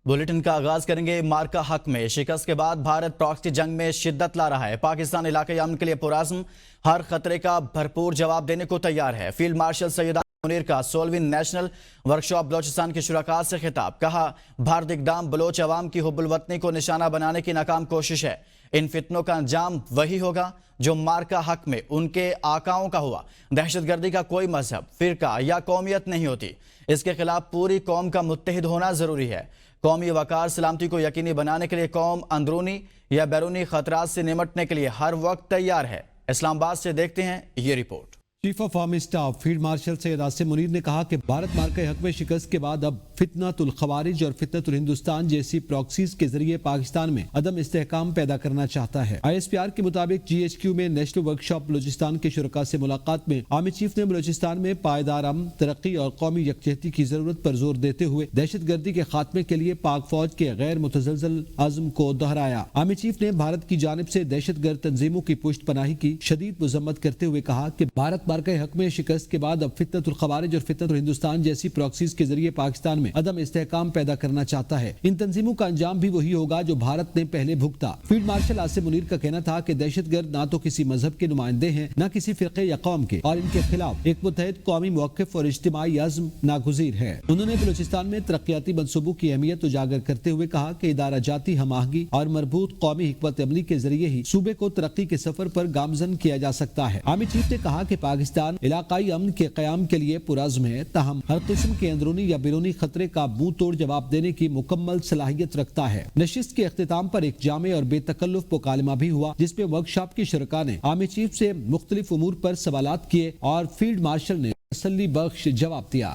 Bulletin का आगाज करेंगे मार्का हक में। शिकस्त के बाद भारत प्रॉक्सी जंग में शिद्दत ला रहा है। पाकिस्तान इलाके अमन के लिए पुरअज़्म, हर खतरे का भरपूर जवाब देने को तैयार है। फील्ड मार्शल सैयद मुनीर का 16वीं नेशनल वर्कशॉप बलोचिस्तान के शुरका से खिताब। कहा, भारत इक़दाम बलोच अवाम की हुब्बुल वतनी को निशाना बनाने की नाकाम कोशिश है। इन फितनों का अंजाम वही होगा जो मार्का हक में उनके आकाओं का हुआ। दहशतगर्दी का कोई मजहब, फिरका या कौमियत नहीं होती। इसके खिलाफ पूरी कौम का मुत्तहिद होना जरूरी है। कौमी वकार सलामती को यकीनी बनाने के लिए कौम अंदरूनी या बैरूनी खतरात से निमटने के लिए हर वक्त तैयार है। इस्लामाबाद से देखते हैं ये report. Chief of army staff field marshal Syed Asim Munir ने कहा कि भारत मार्के हक में शिकस्त के बाद अब फितनतुल खवारिज और फितनतुल हिंदुस्तान जैसी प्रॉक्सीज के जरिए पाकिस्तान में अदम इस्तेहकाम पैदा करना चाहता है। ISPR के मुताबिक GHQ में नेशनल वर्कशॉप बलोचिस्तान के शुरका से मुलाकात में आर्मी चीफ ने बलोचिस्तान में पायदार अमन, तरक्की और कौमी यकजहती की जरूरत पर जोर देते हुए दहशत गर्दी के खात्मे के लिए पाक फौज के गैर मुतज़लज़ल अज़्म को दोहराया। आर्मी चीफ ने भारत की जानिब से दहशत गर्द तंजीमों की पुष्ट पनाही की शदीद मजम्मत करते हुए कहा कि भारत मार्के हक में शिकस्त के बाद अब फितनतुल खवारिज और फितनतुल हिंदुस्तान जैसी प्रॉक्सीज के जरिए पाकिस्तान में अदम इस्तेहकाम पैदा करना चाहता है। इन तंजीमों का अंजाम भी वही होगा जो भारत ने पहले भुगता। फील्ड मार्शल आसिम मुनीर का कहना था कि दहशतगर्द ना तो किसी मजहब के नुमाइंदे हैं, न किसी फिरके या कौम के, और इनके खिलाफ एक मुत्तहिद कौमी मौक़िफ़ और इज्तिमाई अज़्म नागुज़ीर है। उन्होंने बलूचिस्तान में तरक्याती मंसूबों की अहमियत उजागर करते हुए कहा कि इदारा जाती हमाहंगी और मरबूत कौमी हिकमत अमली के जरिए ही सूबे को तरक्की के सफर पर गामजन किया जा सकता है। आर्मी चीफ ने कहा कि पाकिस्तान इलाकाई अमन के क़याम के लिए पुरअज़्म है, ताहम हर किस्म के अंदरूनी या बैरूनी खतरे का मुंह तोड़ जवाब देने की मुकम्मल सलाहियत रखता है। नशिस्त के इख्तिताम पर एक जामे और बेतकल्लुफ मुकालमा भी हुआ, जिसमें वर्कशॉप के शुरका ने आर्मी चीफ से मुख्तलिफ उमूर पर सवालात किए और फील्ड मार्शल ने तसल्ली बख्श जवाब दिया।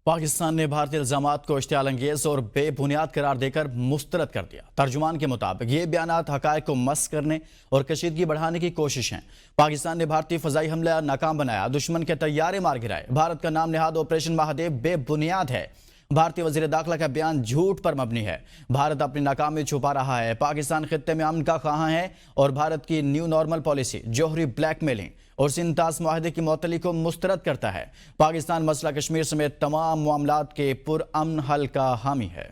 पाकिस्तान ने भारतीय इल्जामात को इश्तियाल अंगेज और बेबुनियाद करार देकर मुस्तरद कर दिया। तर्जुमान के मुताबिक ये बयानात हकायक को मस करने और कशीदगी बढ़ाने की कोशिश है। पाकिस्तान ने भारतीय फजाई हमला नाकाम बनाया, दुश्मन के तैयारे मार गिराए। भारत का नाम निहाद ऑपरेशन महादेव बेबुनियाद है। भारतीय वजीर दाखिला का बयान झूठ पर मबनी है। भारत अपनी नाकामी छुपा रहा है। पाकिस्तान खित्ते में अमन का ख़्वाह है और भारत की न्यू नॉर्मल पॉलिसी जोहरी ब्लैकमेलिंग और सिंतास मुआहदे की मअतली को मुस्तरद करता है। पाकिस्तान मसला कश्मीर समेत तमाम मामलात के पुरअमन हल का हामी है।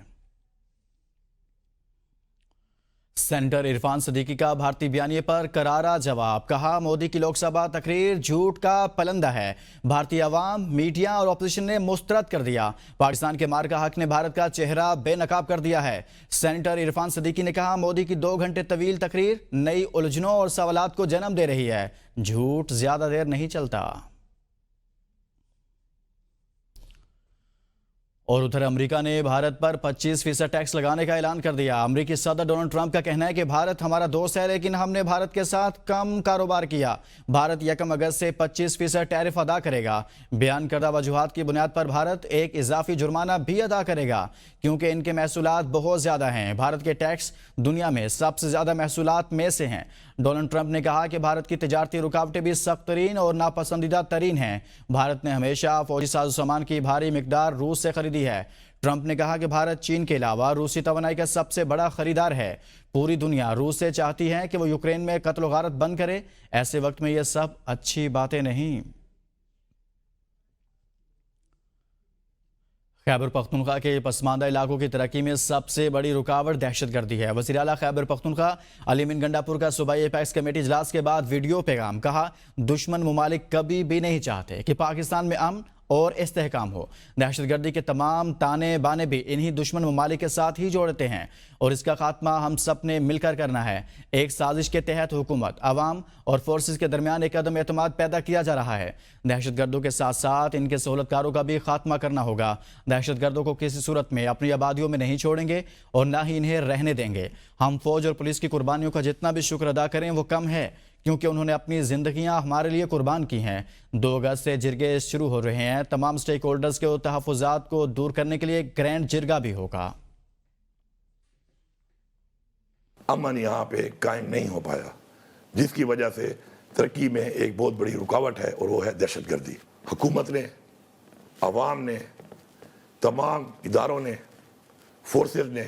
सेनेटर इरफान सदीकी का भारतीय बयानिए पर करारा जवाब। कहा, मोदी की लोकसभा तकरीर झूठ का पलंदा है। भारतीय अवाम, मीडिया और अपोजिशन ने मुस्तरद कर दिया। पाकिस्तान के मार्का हक ने भारत का चेहरा बेनकाब कर दिया है। सेनेटर इरफान सदीकी ने कहा, मोदी की 2 घंटे तवील तकरीर नई उलझनों और सवालात को जन्म दे रही है। झूठ ज्यादा देर नहीं चलता। और उधर अमेरिका ने भारत पर 25% टैक्स लगाने का ऐलान कर दिया। अमेरिकी सदर डोनाल्ड ट्रंप का कहना है कि भारत हमारा दोस्त है, लेकिन हमने भारत के साथ कम कारोबार किया। भारत 1 अगस्त से 25% टैरिफ अदा करेगा। बयान करदा वजूहात की बुनियाद पर भारत एक इजाफी जुर्माना भी अदा करेगा, क्योंकि इनके महसूलात बहुत ज्यादा हैं। भारत के टैक्स दुनिया में सबसे ज्यादा महसूलात में से हैं। डोनाल्ड ट्रंप ने कहा कि भारत की तिजारती रुकावटें भी सख्त तरीन और नापसंदीदा तरीन हैं। भारत ने हमेशा फौजी साजो सामान की भारी मिकदार रूस से खरीदी है। ट्रंप ने कहा कि भारत चीन के अलावा रूसी तवानाई का सबसे बड़ा खरीदार है। पूरी दुनिया रूस से चाहती है कि वो यूक्रेन में कत्ल और गारत बंद करे। ऐसे वक्त में ये सब अच्छी बातें नहीं। खैबर पख्तूनख्वा के पसमानदा इलाकों की तरक्की में सबसे बड़ी रुकावट दहशतगर्दी है। वज़ीर आला खैबर पख्तूनख्वा अली अमीन गंडापुर का सूबाई एपेक्स कमेटी इजलास के बाद वीडियो पैगाम। कहा, दुश्मन मुमालिक कभी भी नहीं चाहते कि पाकिस्तान में अमन और इस्तेहकाम हो। दहशतगर्दी के तमाम ताने बाने भी इन्हीं दुश्मन ममालिक के साथ ही जोड़ते हैं और इसका खात्मा हम सब ने मिलकर करना है। एक साजिश के तहत हुकूमत, अवाम और फोर्सेस के दरमियान एक अदम एतमाद पैदा किया जा रहा है। दहशतगर्दों के साथ साथ इनके सहूलतकारों का भी खात्मा करना होगा। दहशतगर्दों को किसी सूरत में अपनी आबादियों में नहीं छोड़ेंगे और ना ही इन्हें रहने देंगे। हम फौज और पुलिस की कुर्बानियों का जितना भी शुक्र अदा करें वो कम है, क्योंकि उन्होंने अपनी जिंदगियां हमारे लिए कुर्बान की हैं। 2 अगस्त से जिरगे शुरू हो रहे हैं। तमाम स्टेक होल्डर्स के तहफ़्फ़ुज़ात को दूर करने के लिए ग्रैंड जिरगा भी होगा। अमन यहाँ पे कायम नहीं हो पाया, जिसकी वजह से तरक्की में एक बहुत बड़ी रुकावट है, और वो है दहशतगर्दी। हुकूमत ने, अवाम ने, तमाम इदारों ने, फोर्सेस ने,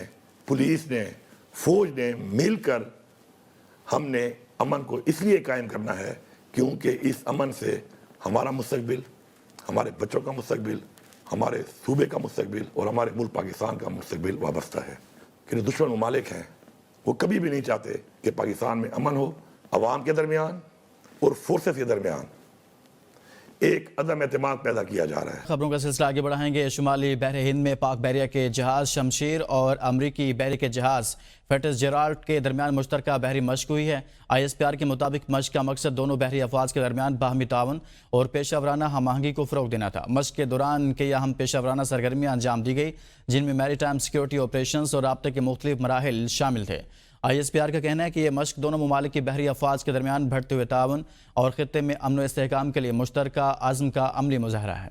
पुलिस ने, फौज ने मिलकर हमने अमन को इसलिए कायम करना है क्योंकि इस अमन से हमारा मुस्तकबिल, हमारे बच्चों का मुस्तकबिल, ہمارے صوبے کا مستقبل اور ہمارے ملک پاکستان کا مستقبل وابستہ ہے کہ جو دشمن ممالک ہیں وہ کبھی بھی نہیں چاہتے کہ پاکستان میں امن ہو. عوام کے درمیان اور فورسز کے درمیان ایک عدم اعتماد پیدا کیا جا رہا ہے. خبروں کا سلسلہ آگے بڑھائیں گے. شمالی بحر ہند میں پاک بحریہ کے جہاز شمشیر اور امریکی بحری کے جہاز فیٹس جیرالٹ کے درمیان مشترکہ بحری مشق ہوئی ہے. ISPR کے مطابق مشق کا مقصد دونوں بحری افواج کے درمیان باہمی تعاون اور پیشہ ورانہ ہم آہنگی کو فروغ دینا تھا. مشق کے دوران کئی اہم پیشہ ورانہ سرگرمیاں انجام دی گئی جن میں میری ٹائم سیکیورٹی آپریشنز اور رابطے کے مختلف مراحل شامل تھے. ISPR کا کہنا ہے کہ یہ مشق دونوں ممالک کی بحری افواج کے درمیان بڑھتے ہوئے تعاون اور خطے میں امن و استحکام کے لیے مشترکہ عزم کا عملی مظاہرہ ہے.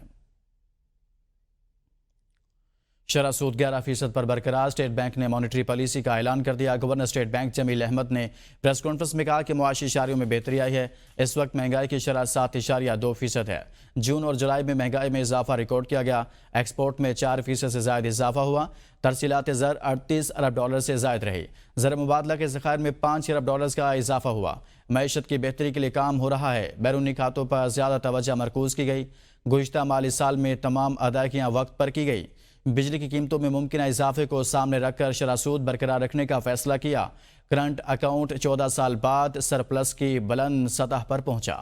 شرح سود 11% پر برقرار. اسٹیٹ بینک نے مانیٹری پالیسی کا اعلان کر دیا. گورنر اسٹیٹ بینک جمیل احمد نے پریس کانفرنس میں کہا کہ معاشی اشاریوں میں بہتری آئی ہے. اس وقت مہنگائی کی شرح 7.2% ہے. جون اور جولائی میں مہنگائی میں اضافہ ریکارڈ کیا گیا. ایکسپورٹ میں 4% سے زائد اضافہ ہوا. ترسیلات زر $38 ارب سے زائد رہی. زر مبادلہ کے ذخائر میں $5 ارب کا اضافہ ہوا. معیشت کی بہتری کے لیے کام ہو رہا ہے. بیرونی کھاتوں پر زیادہ توجہ مرکوز کی گئی. گزشتہ مالی سال میں تمام ادائیگیاں وقت پر کی گئی. بجلی کی قیمتوں میں ممکنہ اضافے کو سامنے رکھ کر شرح سود برقرار رکھنے کا فیصلہ کیا. کرنٹ اکاؤنٹ 14 سال بعد سرپلس کی بلند سطح پر پہنچا.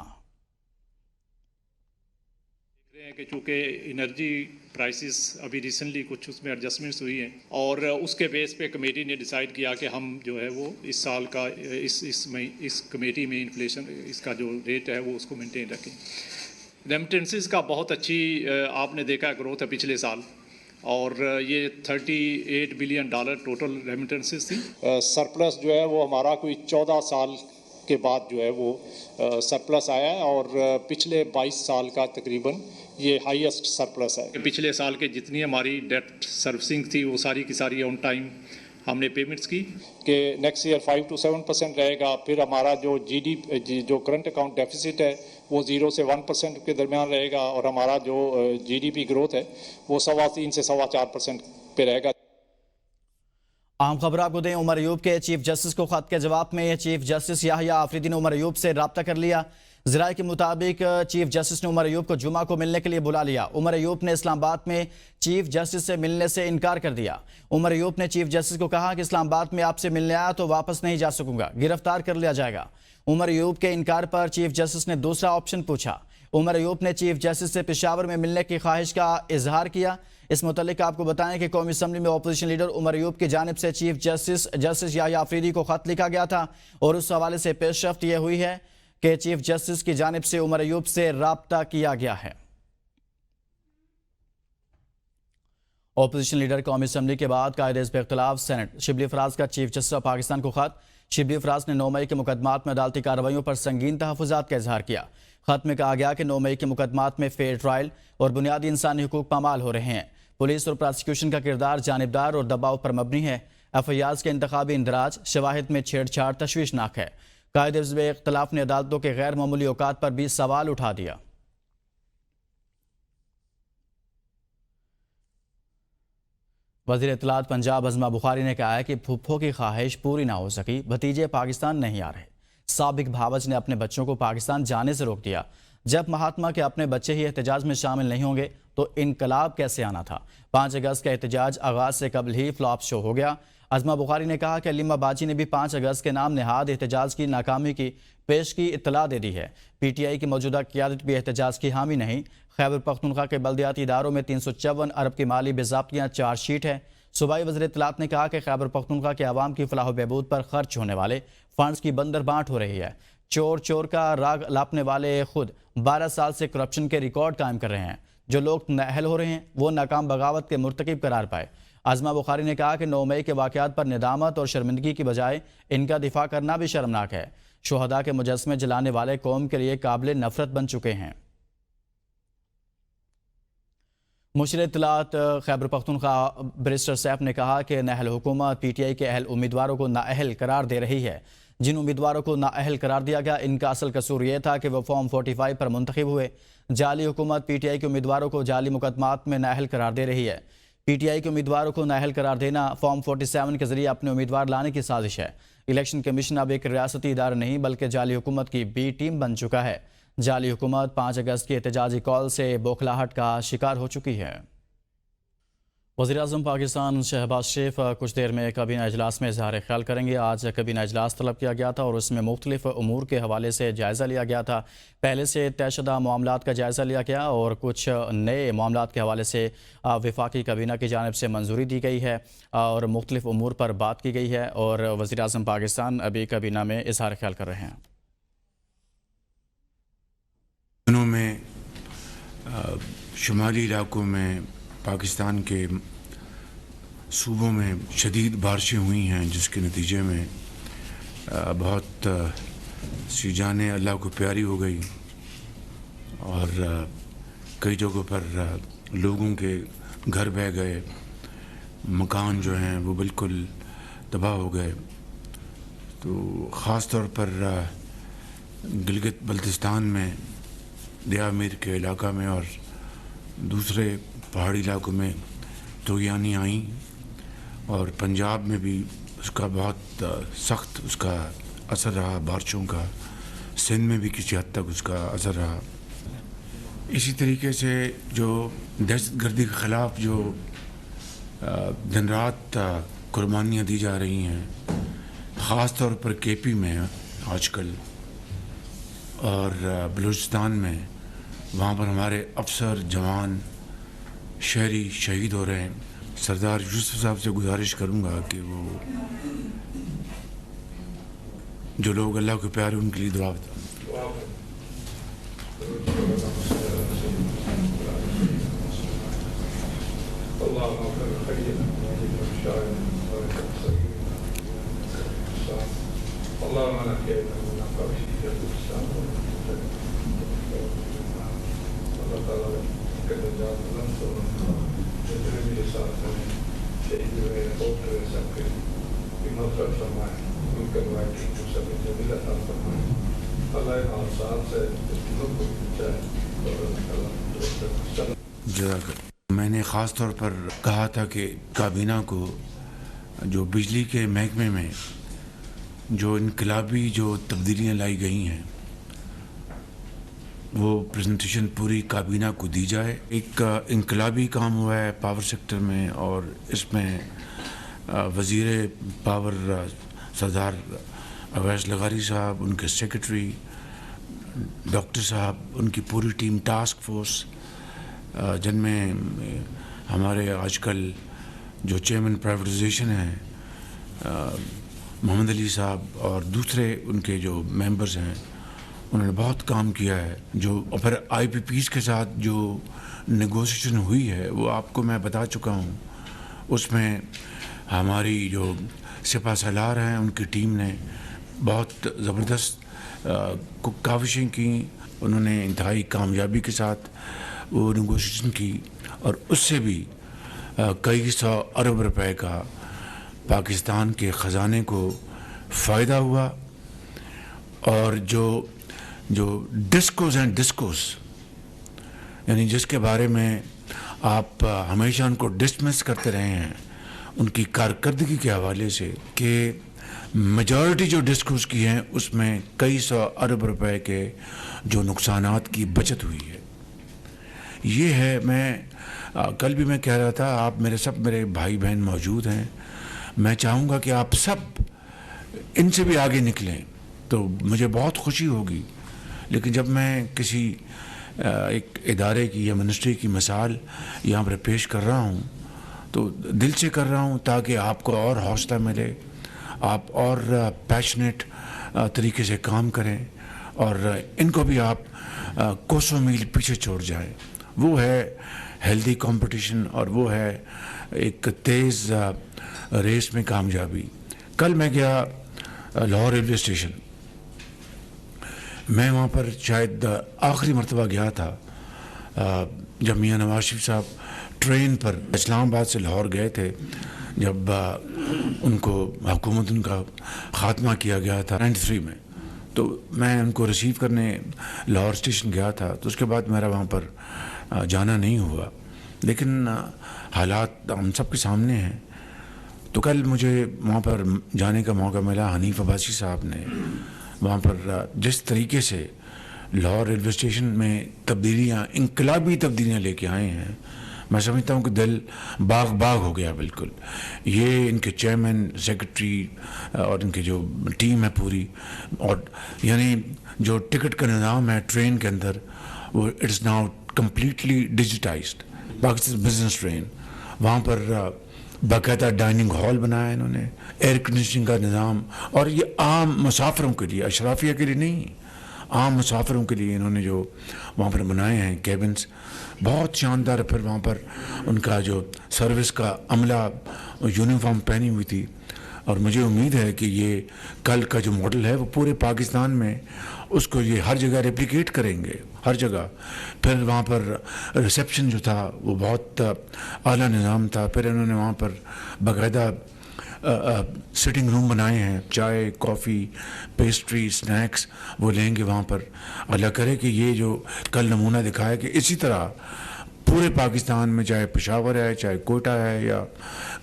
کہ چونکہ انرجی پرائسز ابھی ریسنٹلی کچھ اس میں ایڈجسٹمنٹس ہوئی ہیں اور اس کے بیس پہ کمیٹی نے ڈیسائیڈ کیا کہ ہم جو ہے وہ اس سال کا اس کمیٹی میں انفلیشن اس کا جو ریٹ ہے وہ اس کو مینٹین رکھیں. ریمیٹنسز کا بہت اچھی آپ نے دیکھا گروتھ ہے پچھلے سال اور یہ $38 بلین ٹوٹل ریمیٹنسز تھی. سرپلس جو ہے وہ ہمارا کوئی 14 سال کے بعد جو ہے وہ سرپلس آیا ہے اور پچھلے 22 سال کا تقریباً یہ ہائیسٹ سرپلس ہے. پچھلے سال کے جتنی ہماری ڈیٹ سروسنگ تھی وہ ساری کی ساری آن ٹائم ہم نے پیمنٹس کی کہ نیکسٹ ایئر 5 to 7% رہے گا. پھر ہمارا جو کرنٹ اکاؤنٹ ڈیفیسٹ ہے وہ 0 سے 1% کے درمیان رہے گا اور ہمارا جو GDP گروتھ ہے وہ 3.25 سے 4.25% پہ رہے گا. عام خبر آپ کو دیں. عمر ایوب کے چیف جسٹس کو خط کے جواب میں چیف جسٹس یحییٰ آفریدی نے عمر ایوب سے رابطہ کر لیا. ذرائع کے مطابق چیف جسٹس نے عمر ایوب کو جمعہ کو ملنے کے لیے بلا لیا. عمر ایوب نے اسلام آباد میں چیف جسٹس سے ملنے سے انکار کر دیا. عمر ایوب نے چیف جسٹس کو کہا کہ اسلام آباد میں آپ سے ملنے آیا تو واپس نہیں جا سکوں گا, گرفتار کر لیا جائے گا. عمر ایوب کے انکار پر چیف جسٹس نے دوسرا آپشن پوچھا. عمر ایوب نے چیف جسٹس سے پشاور میں ملنے کی خواہش کا اظہار کیا. اس متعلق آپ کو بتائیں کہ قومی اسمبلی میں اپوزیشن لیڈر عمر ایوب کی جانب سے چیف جسٹس یحییٰ آفریدی کو خط لکھا گیا تھا اور اس حوالے سے پیش رفت یہ ہوئی ہے کہ چیف جسٹس کی جانب سے عمر ایوب سے رابطہ کیا گیا ہے. اپوزیشن لیڈر قومی اسمبلی کے بعد قائد حزب اختلاف سینٹ شبلی فراز کا چیف جسٹس آف پاکستان کو خط. شبلی فراز نے 9 مئی کے مقدمات میں عدالتی کارروائیوں پر سنگین تحفظات کا اظہار کیا. خط میں کہا گیا کہ 9 مئی کے مقدمات میں فیئر ٹرائل اور بنیادی انسانی حقوق پامال ہو رہے ہیں. پولیس اور پراسیکیوشن کا کردار جانبدار اور دباؤ پر مبنی ہے. FIRs کے انتخابی اندراج شواہد میں چھیڑ چھاڑ تشویشناک ہے. قائد حزب اختلاف نے عدالتوں کے غیر معمولی اوقات پر بھی سوال اٹھا دیا. وزیر اطلاعات پنجاب ازما بخاری نے کہا ہے کہ پھپھو کی خواہش پوری نہ ہو سکی, بھتیجے پاکستان نہیں آ رہے. سابق بھاوج نے اپنے بچوں کو پاکستان جانے سے روک دیا. جب مہاتما کے اپنے بچے ہی احتجاج میں شامل نہیں ہوں گے تو انقلاب کیسے آنا تھا. 5 اگست کا احتجاج آغاز سے قبل ہی فلاپ شو ہو گیا. ازما بخاری نے کہا کہ علیمہ باجی نے بھی 5 اگست کے نام نہاد احتجاج کی ناکامی کی پیش کی اطلاع دے دی ہے. PTI کی موجودہ قیادت بھی احتجاج کی حامی نہیں. خیبر پختونخوا کے بلدیاتی اداروں میں 354 ارب کی مالی باضابطگیاں چارج شیٹ ہے. صوبائی وزیر اطلاعات نے کہا کہ خیبر پختونخوا کے عوام کی فلاح و بہبود پر خرچ ہونے والے فنڈز کی بندر بانٹ ہو رہی ہے. چور کا راگ لاپنے والے خود 12 سال سے کرپشن کے ریکارڈ قائم کر رہے ہیں. جو لوگ نااہل ہو رہے ہیں وہ ناکام بغاوت کے مرتکب قرار پائے. ازما بخاری نے کہا کہ 9 مئی کے واقعات پر ندامت اور شرمندگی کی بجائے ان کا دفاع کرنا بھی شرمناک ہے. شہداء کے مجسمے جلانے والے قوم کے لیے قابل نفرت بن چکے ہیں. مشیر اطلاعات خیبر پختونخوا بیرسٹر سیف نے کہا کہ نااہل حکومت PTI کے اہل امیدواروں کو نااہل قرار دے رہی ہے. جن امیدواروں کو نااہل قرار دیا گیا ان کا اصل قصور یہ تھا کہ وہ فارم 45 پر منتخب ہوئے. جعلی حکومت PTI کے امیدواروں کو جعلی مقدمات میں نااہل قرار دے رہی ہے. PTI کے امیدواروں کو نااہل قرار دینا فارم 47 کے ذریعے اپنے امیدوار لانے کی سازش ہے. الیکشن کمیشن اب ایک ریاستی ادارہ نہیں بلکہ جعلی حکومت کی B ٹیم بن چکا ہے. جعلی حکومت 5 اگست کی احتجاجی کال سے بوکھلاہٹ کا شکار ہو چکی ہے. वज़ीर-ए-आज़म पाकिस्तान शहबाज शरीफ कुछ देर में कबीना इजलास में इजहार ख्याल करेंगे। आज कबीना इजलास तलब किया गया था और उसमें मुख्तलिफ उमूर के हवाले से जायज़ा लिया गया था। पहले से तयशुदा मामलात का जायज़ा लिया गया और कुछ नए मामलात के हवाले से वफाकी कबीना की जानिब से मंजूरी दी गई है और मुख्तलिफ उमूर पर बात की गई है और वज़ीर-ए-आज़म पाकिस्तान अभी कबीना में इजहार ख्याल कर रहे हैं। दिनों में शुमाली इलाकों में पाकिस्तान के सूबों में शदीद बारिशें हुई हैं, जिसके नतीजे में बहुत सी जानें अल्लाह को प्यारी हो गई और कई जगहों पर लोगों के घर बह गए, मकान जो हैं वो बिल्कुल तबाह हो गए। तो ख़ास तौर पर गिलगित बल्तिस्तान में दिया मीर के इलाका में और दूसरे पहाड़ी इलाकों में तूफ़ानी आई और पंजाब में भी उसका बहुत सख्त उसका असर रहा बारिशों का, सिंध में भी किसी हद तक उसका असर रहा। इसी तरीके से जो दहशतगर्दी के ख़िलाफ़ जो दिन रात कुर्बानियाँ दी जा रही हैं, ख़ास तौर पर केपी में आजकल और बलूचिस्तान में, वहाँ पर हमारे अफसर जवान शहरी शहीद हो रहे हैं। सरदार यूसुफ साहब से गुजारिश करूँगा कि वो जो लोग अल्लाह के प्यारे उनके लिए दुआ बताएं। मैंने ख़ास तौर पर कहा था कि काबीना को जो बिजली के महकमे में जो इनकलाबी जो तब्दीलियाँ लाई गई हैं वो प्रेजेंटेशन पूरी काबीना को दी जाए। एक इनकलाबी काम हुआ है पावर सेक्टर में और इसमें वज़ीर पावर सरदार अवैस लगारी साहब, उनके सेक्रेटरी डॉक्टर साहब, उनकी पूरी टीम, टास्क फोर्स जिनमें हमारे आजकल जो चेयरमैन प्राइवेटाइजेशन हैं मोहम्मद अली साहब और दूसरे उनके जो मेंबर्स हैं, उन्होंने बहुत काम किया है। जो और फिर IPPs के साथ जो नेगोशिएशन हुई है वो आपको मैं बता चुका हूँ। उसमें हमारी जो सिपा सलार हैं उनकी टीम ने बहुत ज़बरदस्त काविशें की, उन्होंने इंतहाई कामयाबी के साथ वो नेगोशिएशन की और उससे भी कई सौ अरब रुपए का पाकिस्तान के ख़जाने को फ़ायदा हुआ। और जो डिस्कोस हैं, डिस्कोस यानी जिसके बारे में आप हमेशा उनको डिसमिस करते रहे हैं उनकी कारकर्दगी के हवाले से कि मेजॉरिटी जो डिस्कोस की हैं उसमें कई सौ अरब रुपए के जो नुकसानात की बचत हुई है। ये है, मैं कल भी मैं कह रहा था, आप मेरे भाई बहन मौजूद हैं, मैं चाहूँगा कि आप सब इनसे भी आगे निकलें तो मुझे बहुत खुशी होगी। लेकिन जब मैं किसी एक इदारे की या मिनिस्ट्री की मिसाल यहाँ पर पेश कर रहा हूँ तो दिल से कर रहा हूँ ताकि आपको और हौसला मिले, आप और पैशनेट तरीके से काम करें और इनको भी आप कोसों मील पीछे छोड़ जाएं। वो है हेल्दी कंपटीशन और वो है एक तेज़ रेस में कामयाबी। कल मैं गया लाहौर रेलवे स्टेशन, मैं वहाँ पर शायद आखिरी मरतबा गया था जब मियाँ नवाज शरीफ साहब ट्रेन पर इस्लामाबाद से लाहौर गए थे, जब उनको हुकूमत उनका ख़ात्मा किया गया था 93 में। तो मैं उनको रिसीव करने लाहौर स्टेशन गया था, तो उसके बाद मेरा वहाँ पर जाना नहीं हुआ। लेकिन हालात हम सब के सामने हैं। तो कल मुझे वहाँ पर जाने का मौका मिला। हनीफ अब्बासी साहब ने वहाँ पर जिस तरीके से लाहौर रेलवे स्टेशन में तब्दीलियाँ, इनकलाबी तब्दीलियाँ लेके आए हैं, मैं समझता हूँ कि दिल बाग बाग हो गया बिल्कुल। ये इनके चेयरमैन, सेक्रेटरी और इनकी जो टीम है पूरी, और यानी जो टिकट का निज़ाम है ट्रेन के अंदर, वो it's now completely digitised. Pakistan business train, वहाँ पर बाकायदा डाइनिंग हॉल बनाया इन्होंने, एयर कंडीशनिंग का निज़ाम, और ये आम मुसाफिरों के लिए, अशराफिया के लिए नहीं, आम मुसाफिरों के लिए इन्होंने जो वहाँ पर बनाए हैं कैबिन्स, बहुत शानदार। फिर वहाँ पर उनका जो सर्विस का अमला यूनिफॉर्म पहनी हुई थी, और मुझे उम्मीद है कि ये कल का जो मॉडल है वो पूरे पाकिस्तान में उसको ये हर जगह रेप्लिकेट करेंगे, हर जगह। फिर वहाँ पर रिसेप्शन जो था वो बहुत आला निज़ाम था। फिर इन्होंने वहाँ पर बाकायदा सिटिंग रूम बनाए हैं, चाय, कॉफ़ी, पेस्ट्री, स्नैक्स वो लेंगे वहाँ पर। अल्लाह करे कि ये जो कल नमूना दिखाया कि इसी तरह पूरे पाकिस्तान में, चाहे पेशावर है, चाहे कोयटा है, या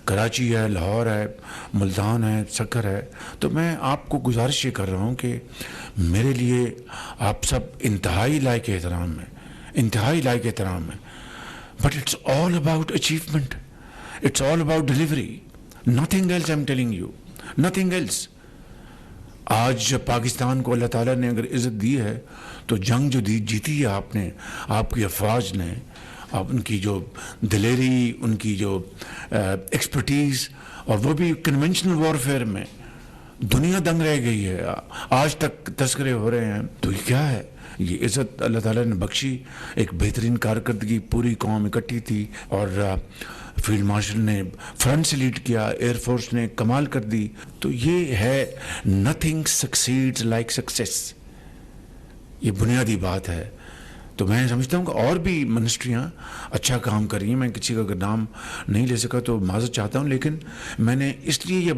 कराची है, लाहौर है, मुल्तान है, सक्कर है, तो मैं आपको गुजारिश ये कर रहा हूँ कि मेरे लिए आप सब इंतहाई लायक एहतराम है, इंतहाई लायक एहतराम है। But it's all about achievement, it's all about delivery, nothing else. I am telling you, nothing else. आज पाकिस्तान को अल्लाह ताला ने अगर इज़्ज़त दी है तो जंग जो जीती है आपने, आपकी अफवाज ने, आप उनकी जो दिलेरी, उनकी जो एक्सपर्टीज़, और वो भी कन्वेंशनल वॉरफेयर में, दुनिया दंग रह गई है। आज तक तस्करे हो रहे हैं, तो ये क्या है? ये इज़्ज़त अल्लाह ताला ने बख्शी, एक बेहतरीन कारकर्दगी, पूरी कौम इकट्ठी थी, और फील्ड मार्शल ने फ्रंट से लीड किया, एयरफोर्स ने कमाल कर दी। तो ये है नथिंग सक्सीड्स लाइक सक्सेस, ये बुनियादी बात है। तो मैं समझता हूँ कि और भी मिनिस्ट्रियाँ अच्छा काम कर रही हैं। मैं किसी का अगर नाम नहीं ले सका तो माज़रत चाहता हूँ, लेकिन मैंने इसलिए ये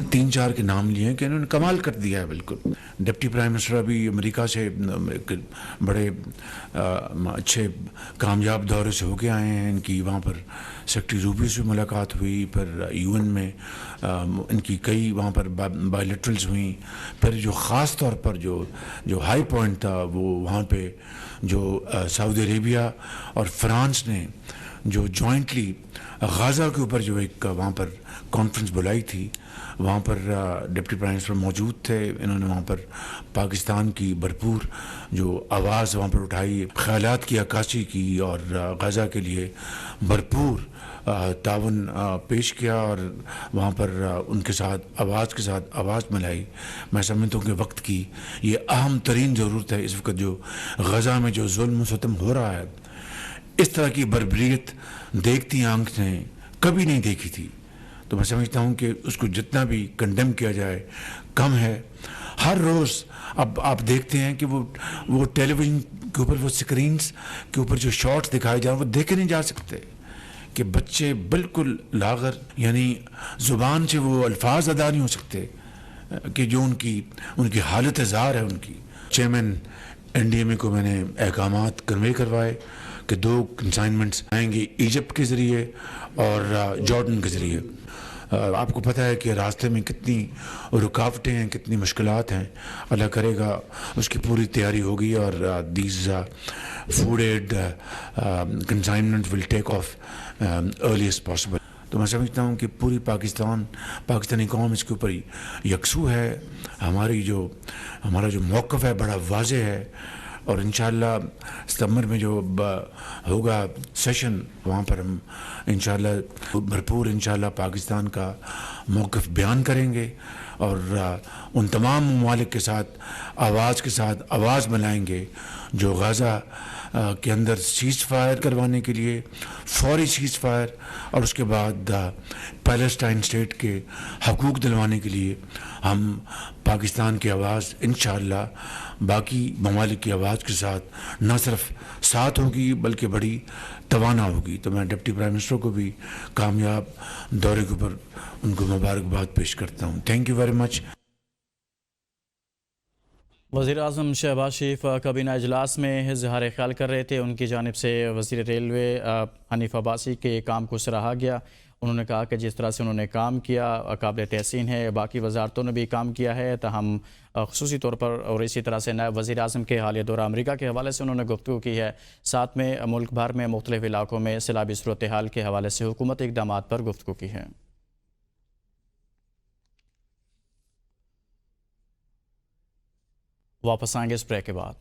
3-4 के नाम लिए हैं कि इन्होंने कमाल कर दिया है बिल्कुल। डिप्टी प्राइम मिनिस्टर अभी अमेरिका से एक बड़े अच्छे कामयाब दौरे से होके आए हैं। इनकी वहाँ पर सेक्रेटरी रूबी से मुलाकात हुई, फिर यूएन में इनकी कई वहाँ पर बायलैटरल्स हुई। फिर जो ख़ास तौर पर जो हाई पॉइंट था वो वहाँ पे जो सऊदी अरेबिया और फ्रांस ने जो जॉइंटली गाज़ा के ऊपर जो एक वहाँ पर कॉन्फ्रेंस बुलाई थी, वहाँ पर डिप्टी प्राइम मिनिस्टर मौजूद थे। इन्होंने वहाँ पर पाकिस्तान की भरपूर जो आवाज़ वहाँ पर उठाई, ख़यालात की अक्कासी की, और गाज़ा के लिए भरपूर तावन पेश किया, और वहाँ पर उनके साथ आवाज़ के साथ आवाज़ मिलाई। मैं समझता हूँ कि वक्त की ये अहम तरीन ज़रूरत है। इस वक्त जो गाज़ा में जो जुल्म सितम हो रहा है, इस तरह की बर्बरियत देखती आंख ने कभी नहीं देखी थी। तो मैं समझता हूँ कि उसको जितना भी कंडेम किया जाए कम है। हर रोज़ अब आप देखते हैं कि वो टेलीविज़न के ऊपर, वो स्क्रीन्स के ऊपर जो शॉट्स दिखाए जा रहे हैं वो देखे नहीं जा सकते, कि बच्चे बिल्कुल लागर, यानी ज़ुबान से वो अल्फाज अदा नहीं हो सकते कि जो उनकी हालत ज़ार है उनकी। चेयरमैन एनडीएमए को मैंने अहकामात कन्वे करवाए कि 2 कंसाइनमेंट्स आएंगे, इजिप्ट के ज़रिए और जॉर्डन के ज़रिए। आपको पता है कि रास्ते में कितनी रुकावटें हैं, कितनी मुश्किलात हैं। अल्लाह करेगा उसकी पूरी तैयारी होगी, और these food aid consignment will take off earliest possible. तो मैं समझता हूँ कि पूरी पाकिस्तानी कौम इसके ऊपर यकसू है। हमारा जो मौक़िफ़ है बड़ा वाज़ेह है, और इंशाअल्लाह सितंबर में जो होगा सेशन, वहाँ पर हम इंशाअल्लाह भरपूर इंशाअल्लाह पाकिस्तान का मौक़िफ़ बयान करेंगे, और उन तमाम ममालिक के साथ आवाज़ मिलाएंगे जो गाज़ा के अंदर सीज़ फायर करवाने के लिए, फौरी सीज़ फायर, और उसके बाद पैलेस्टाइन स्टेट के हकूक़ दिलवाने के लिए हम पाकिस्तान की आवाज़ इंशाअल्लाह बाकी ममालिक की आवाज़ के साथ न सिर्फ साथ होगी बल्कि बड़ी तवाना होगी। तो मैं डिप्टी प्राइम मिनिस्टर को भी कामयाब दौरे के ऊपर उनको मुबारकबाद पेश करता हूँ। Thank you very much. वज़ीर-ए-आज़म शहबाज शरीफ काबीना इजलास में इज़हार ख्याल कर रहे थे। उनकी जानिब से वज़ीर रेलवे हनीफ अब्बासी के काम को सराहा गया। उन्होंने कहा कि जिस तरह से उन्होंने काम किया काबिल तहसीन है। बाकी वजारतों ने भी काम किया है, ताहम ख़ुसूसी तौर पर और इसी तरह से नायब वज़ीर-ए-आज़म के हालिया दौरा अमरीका के हवाले से उन्होंने गुफ्तगू की है। साथ में मुल्क भर में मुख्तलिफ़ इलाकों में सैलाबी सूरत हाल के हवाले से हुकूमती इक़दामात पर गुफ्तगू की है। वापस आएंगे इस ब्रेक के बाद।